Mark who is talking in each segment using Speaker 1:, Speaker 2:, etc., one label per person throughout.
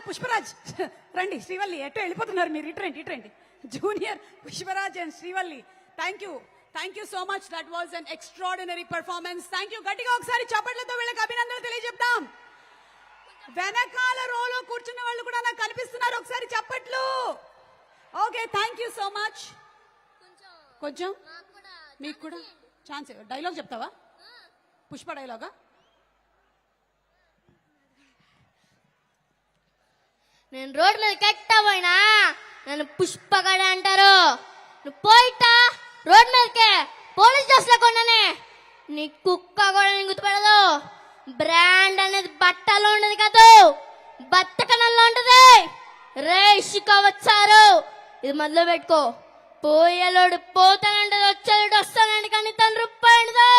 Speaker 1: పుష్పరాజ్ రండి. శ్రీవల్లి ఎటో వెళ్ళిపోతున్నారు మీరు, ఇటు రండి. Junior Pushparaj and Srivalli, thank you so much. That was an extraordinary performance. Thank you. గట్టిగా ఒకసారి చప్పట్లతో వీళ్ళకి అభినందనలు తెలియజెప్తాం. వెనకాల రోలో కూర్చున్న వాళ్ళు కూడా నాకు కనిపిస్తున్నారు, ఒకసారి చప్పట్లు. Okay, thank you so much. కొంచెం మీకు కూడా ఛాన్స్. డైలాగ్ చెప్తావా? పుష్ప డైలాగా?
Speaker 2: నేను రోడ్ మీద కట్టా పోయినా నన్ను పుష్పగడ అంటారు. నువ్వు పోయిటా రోడ్ మీదకే పోలీస్ డ్రెస్ లో కొన్నానే. నీ కుక్క కూడా నేను గుర్తుపెడదు. బ్రాండ్ అనేది బట్టలో ఉండదు కాదు, బత్తకనంలో ఉంటది. రే ఇసుక వచ్చారు, ఇది మొదలు పెట్టుకో. పోయేలోడు పోతానంటది, వచ్చేలోడు వస్తానండి, కానీ తను రూపాయి ఉండదు.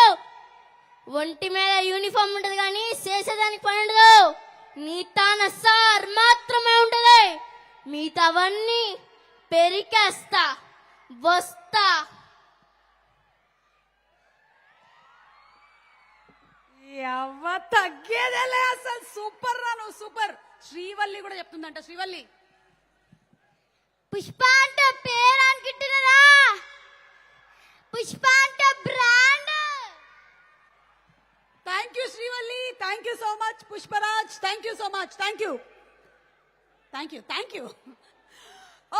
Speaker 2: ఒంటి మీద యూనిఫామ్ ఉంటది కానీ చేసేదానికి పని ఉండదు. నీ తాన సార్ మాత్రమే ఉంటది, మిగతావన్నీ పెరికేస్తా వస్తా.
Speaker 1: ఎవ్వ తగ్గేదేలే అసలు. సూపర్ రా నువ్వు, సూపర్. శ్రీవల్లి కూడా చెప్తుందంట. శ్రీవల్లి,
Speaker 2: పుష్ప అంటే పేరు అనుకుంటున్నారా? పుష్ప అంటే brand.
Speaker 1: Thank you Srivalli, thank you so much. Pushparaj, thank you so much. Thank you.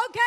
Speaker 1: Okay.